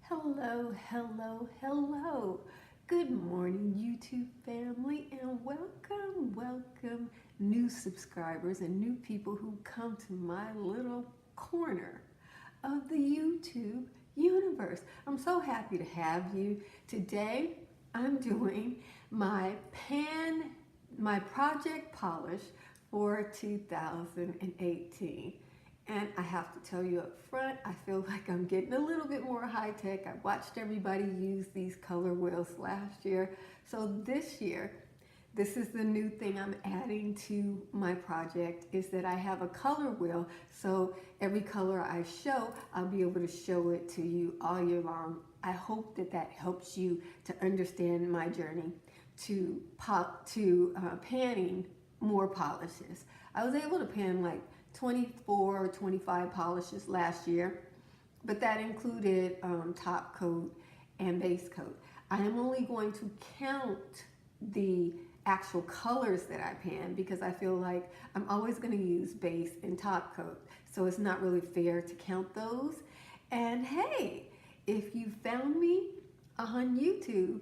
Hello, hello, hello. Good morning, YouTube family, and welcome new subscribers and new people who come to my little corner of the YouTube universe. I'm so happy to have you. Today, I'm doing my project polish for 2018. And I have to tell you up front, I feel like I'm getting a little bit more high tech. I watched everybody use these color wheels last year. So this year, this is the new thing I'm adding to my project, is that I have a color wheel. So every color I show, I'll be able to show it to you all year long. I hope that that helps you to understand my journey to panning more polishes. I was able to pan like 24 or 25 polishes last year, but that included top coat and base coat. I am only going to count the actual colors that I pan because I feel like I'm always going to use base and top coat, so it's not really fair to count those. And hey, if you found me on YouTube,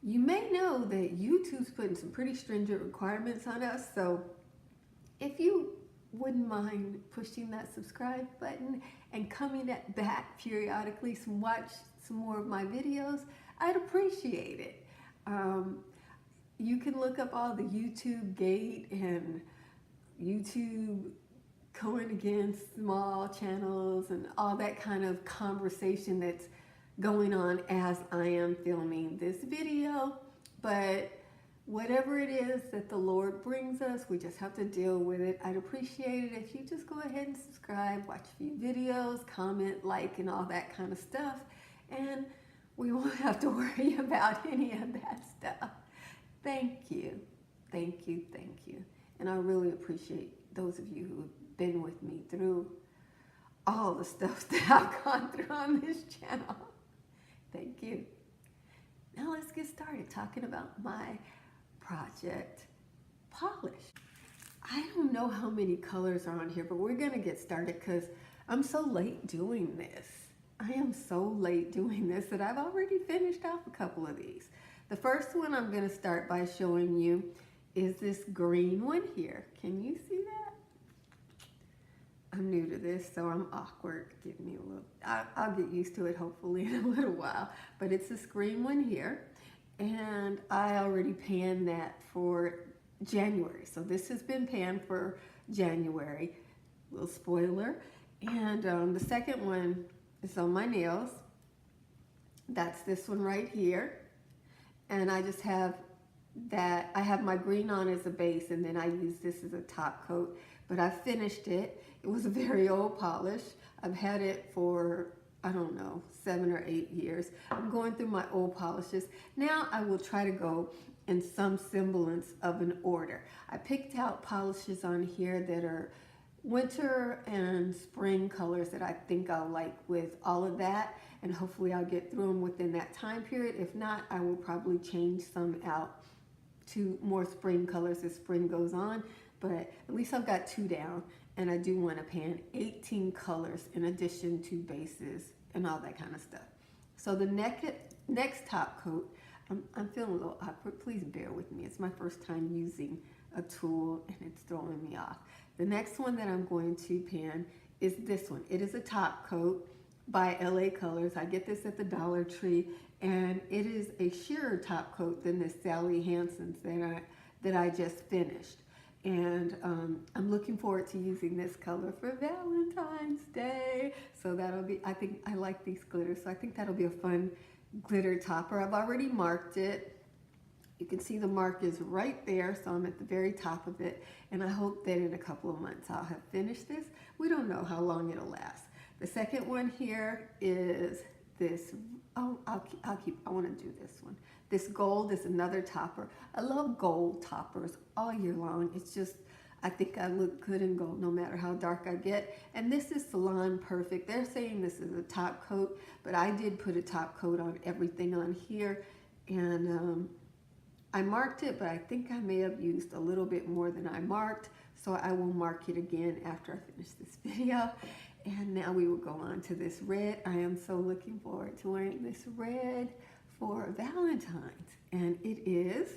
you may know that YouTube's putting some pretty stringent requirements on us, so if you wouldn't mind pushing that subscribe button and coming back periodically to watch some more of my videos, I'd appreciate it. You can look up all the YouTube gate and YouTube going against small channels and all that kind of conversation that's going on as I am filming this video. But whatever it is that the Lord brings us, we just have to deal with it. I'd appreciate it if you just go ahead and subscribe, watch a few videos, comment, like, and all that kind of stuff. And we won't have to worry about any of that stuff. Thank you, thank you, thank you. And I really appreciate those of you who have been with me through all the stuff that I've gone through on this channel. Thank you. Now let's get started talking about my project polish. I don't know how many colors are on here, but we're gonna get started because I'm so late doing this. I am so late doing this that I've already finished off a couple of these. The first one I'm gonna start by showing you is this green one here. Can you see that? I'm new to this, so I'm awkward. Give me a little, I'll get used to it hopefully in a little while. But it's this green one here. And I already panned that for January. So this has been panned for January. Little spoiler. And the second one is on my nails. That's this one right here. And I just have that, I have my green on as a base, and then I use this as a top coat. But I finished it. It was a very old polish. I've had it for, I don't know, 7 or 8 years. I'm going through my old polishes. Now I will try to go in some semblance of an order. I picked out polishes on here that are winter and spring colors that I think I'll like with all of that, and hopefully I'll get through them within that time period. If not, I will probably change some out to more spring colors as spring goes on, but at least I've got 2 down, and I do want to pan 18 colors in addition to bases and all that kind of stuff. So the next top coat, I'm feeling a little awkward. Please bear with me. It's my first time using a tool and it's throwing me off. The next one that I'm going to pan is this one. It is a top coat by LA Colors. I get this at the Dollar Tree, and it is a sheerer top coat than this Sally Hansen's that I just finished. And I'm looking forward to using this color for Valentine's Day. So that'll be, I think I like these glitters, so I think that'll be a fun glitter topper. I've already marked it. You can see the mark is right there, so I'm at the very top of it. And I hope that in a couple of months I'll have finished this. We don't know how long it'll last. The second one here is this, oh, I want to do this one. This gold is another topper. I love gold toppers all year long. It's just, I think I look good in gold no matter how dark I get. And this is Salon Perfect. They're saying this is a top coat, but I did put a top coat on everything on here. And I marked it, but I think I may have used a little bit more than I marked. So I will mark it again after I finish this video. And now we will go on to this red. I am so looking forward to wearing this red for Valentine's. And it is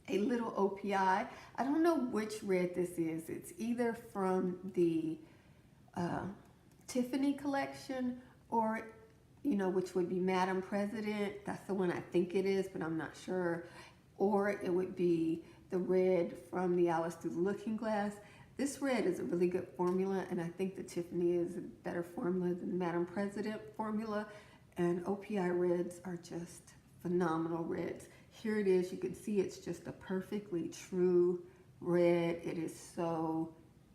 a little OPI. I don't know which red this is. It's either from the Tiffany collection, or, you know, which would be Madam President. That's the one I think it is, but I'm not sure. Or it would be the red from the Alice Through the Looking Glass. This red is a really good formula, and I think the Tiffany is a better formula than the Madam President formula. And OPI reds are just phenomenal reds. Here it is. You can see it's just a perfectly true red. It is so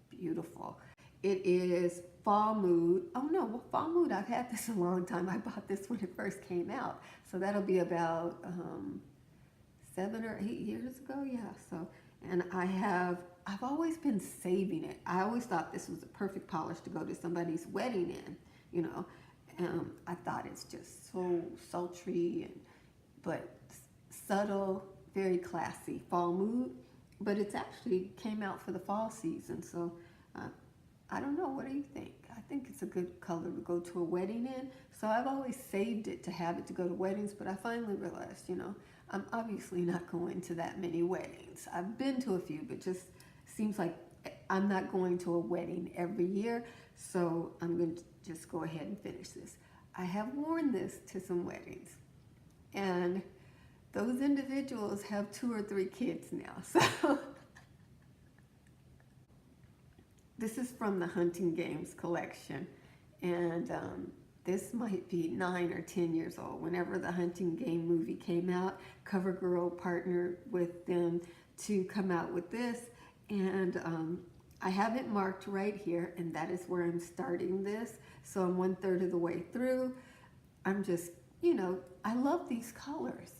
beautiful. It is Fall Mood. Oh no, well, Fall Mood, I've had this a long time. I bought this when it first came out. So that'll be about 7 or 8 years ago. Yeah, so, and I've always been saving it. I always thought this was a perfect polish to go to somebody's wedding in, you know. I thought it's just so sultry, but subtle, very classy. Fall Mood, but it's actually came out for the fall season. So I don't know, what do you think? I think it's a good color to go to a wedding in. So I've always saved it to have it to go to weddings, but I finally realized, you know, I'm obviously not going to that many weddings. I've been to a few, but just seems like I'm not going to a wedding every year. So I'm going to just go ahead and finish this. I have worn this to some weddings, and those individuals have 2 or 3 kids now. So this is from the Hunting Games collection, and this might be 9 or 10 years old. Whenever the Hunting Game movie came out, CoverGirl partnered with them to come out with this, and I have it marked right here, and that is where I'm starting this. So I'm 1/3 of the way through. I'm just, you know, I love these colors,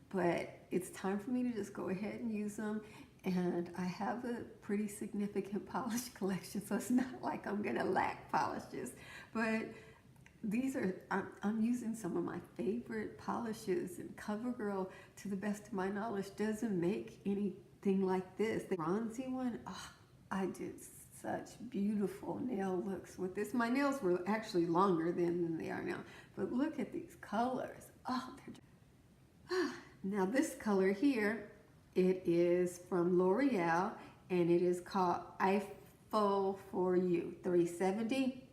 but it's time for me to just go ahead and use them. And I have a pretty significant polish collection, so it's not like I'm gonna lack polishes. But these are, I'm using some of my favorite polishes, and CoverGirl, to the best of my knowledge, doesn't make anything like this. The bronzy one, oh, I did such beautiful nail looks with this. My nails were actually longer then than they are now, but look at these colors. Oh, they're just, now this color here, it is from L'Oreal, and it is called Eiffel for You 370.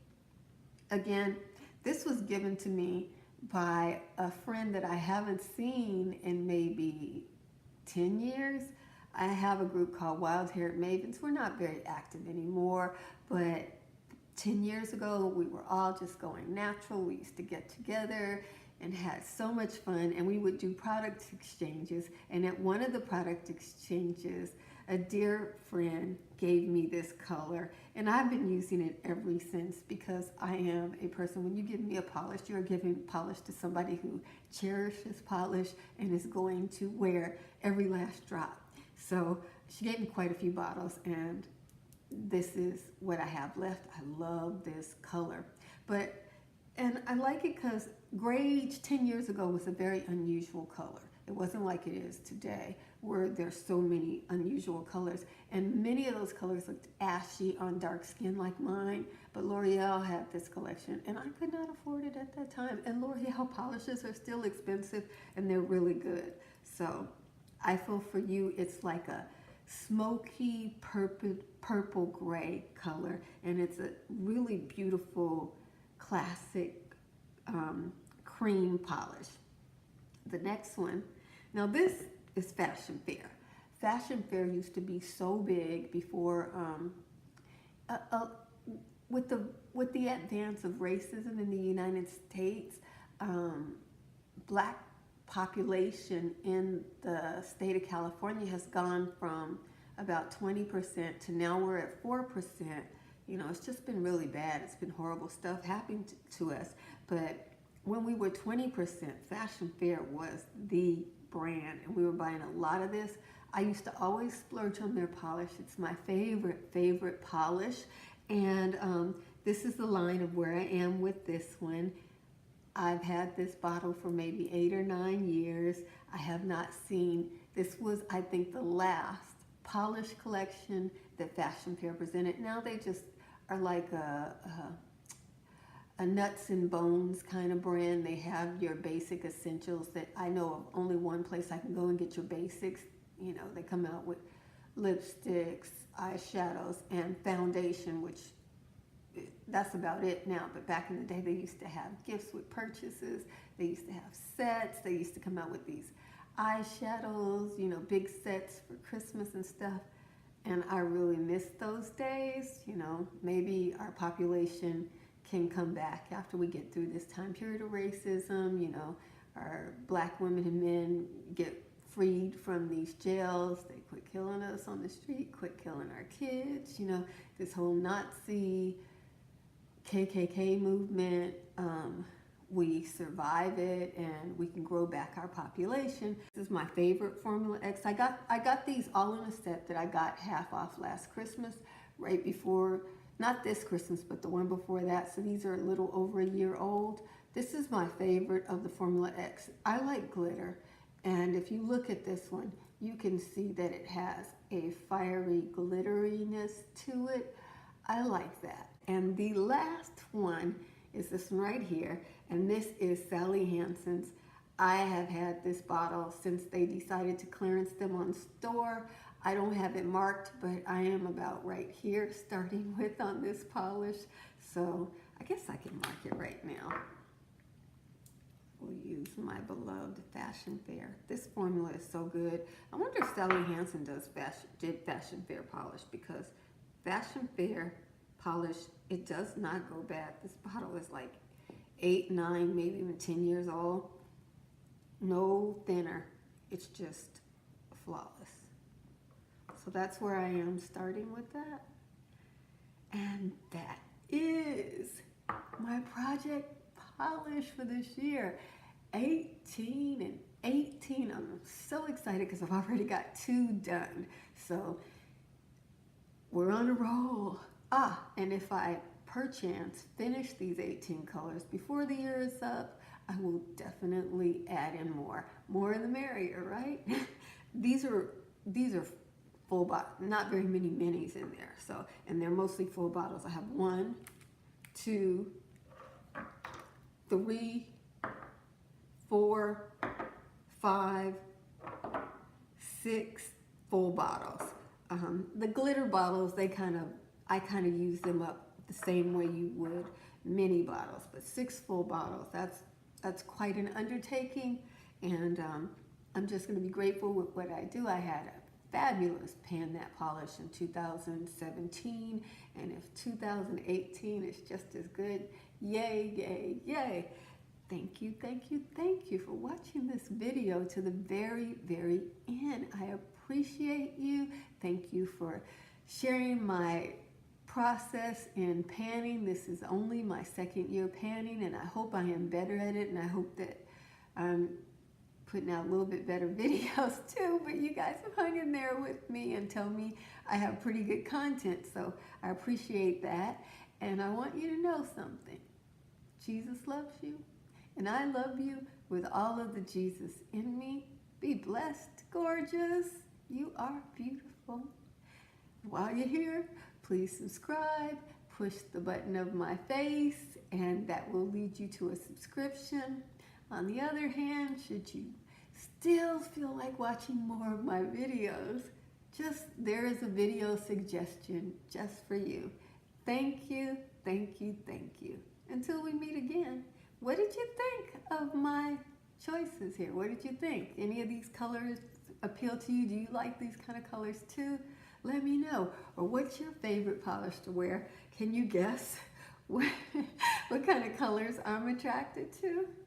Again, this was given to me by a friend that I haven't seen in maybe 10 years. I have a group called Wild Haired Mavens. We're not very active anymore, but 10 years ago, we were all just going natural. We used to get together and had so much fun, and we would do product exchanges. And at one of the product exchanges, a dear friend gave me this color, and I've been using it ever since, because I am a person, when you give me a polish, you're giving polish to somebody who cherishes polish and is going to wear every last drop. So she gave me quite a few bottles, and this is what I have left. I love this color. And I like it because gray 10 years ago was a very unusual color. It wasn't like it is today, where there's so many unusual colors. And many of those colors looked ashy on dark skin like mine, but L'Oreal had this collection, and I could not afford it at that time. And L'Oreal polishes are still expensive, and they're really good. So Eiffel for You, it's like a smoky purple gray color, and it's a really beautiful classic cream polish. The next one, now this is Fashion Fair. Fashion Fair used to be so big before, with the advance of racism in the United States, black population in the state of California has gone from about 20% to now we're at 4%. You know, it's just been really bad. It's been horrible stuff happening to us. But when we were 20%, Fashion Fair was the brand, and we were buying a lot of this. I used to always splurge on their polish. It's my favorite polish. And this is the line of where I am with this one. I've had this bottle for maybe 8 or 9 years. I have not seen, this was, I think, the last polish collection that Fashion Fair presented. Now they just are like a nuts and bones kind of brand. They have your basic essentials that I know of only one place I can go and get your basics. You know, they come out with lipsticks, eyeshadows, and foundation, which that's about it now. But back in the day, they used to have gifts with purchases. They used to have sets. They used to come out with these eyeshadows, you know, big sets for Christmas and stuff. And I really miss those days. You know, maybe our population can come back after we get through this time period of racism. You know, our black women and men get freed from these jails. They quit killing us on the street, quit killing our kids. You know, this whole Nazi KKK movement, we survive it and we can grow back our population. This is my favorite Formula X. I got these all in a set that I got half off last Christmas, right before, not this Christmas, but the one before that. So these are a little over a year old. This is my favorite of the Formula X. I like glitter. And if you look at this one, you can see that it has a fiery glitteriness to it. I like that. And the last one is this one right here, and this is Sally Hansen's. I have had this bottle since they decided to clearance them on store. I don't have it marked, but I am about right here, starting with on this polish. So I guess I can mark it right now. We'll use my beloved Fashion Fair. This formula is so good. I wonder if Sally Hansen did Fashion Fair polish, because Fashion Fair polish, it does not go bad. This bottle is like 8, 9, maybe even 10 years old. No thinner. It's just flawless. So that's where I am, starting with that. And that is my project polish for this year. 18 and 18. I'm so excited because I've already got 2 done. So we're on a roll. And if I perchance finish these 18 colors before the year is up, I will definitely add in more. More the merrier, right? These are full bottle, not very many minis in there. So, and they're mostly full bottles. I have 1, 2, 3, 4, 5, 6 full bottles. The glitter bottles, I kind of use them up the same way you would mini bottles, but 6 full bottles, that's quite an undertaking, and I'm just going to be grateful with what I do. I had a fabulous pan that polish in 2017, and if 2018 is just as good, yay, yay, yay. Thank you, thank you, thank you for watching this video to the very, very end. I appreciate you. Thank you for sharing my process in panning. This is only my 2nd year panning, and I hope I am better at it, and I hope that I'm putting out a little bit better videos too, but you guys have hung in there with me and tell me I have pretty good content, so I appreciate that. And I want you to know something. Jesus loves you, and I love you with all of the Jesus in me. Be blessed, gorgeous. You are beautiful. While you're here, please subscribe, push the button of my face, and that will lead you to a subscription. On the other hand, should you still feel like watching more of my videos, there is a video suggestion just for you. Thank you, thank you, thank you. Until we meet again, what did you think of my choices here? What did you think? Any of these colors appeal to you? Do you like these kind of colors too? Let me know. Or what's your favorite polish to wear? Can you guess what kind of colors I'm attracted to?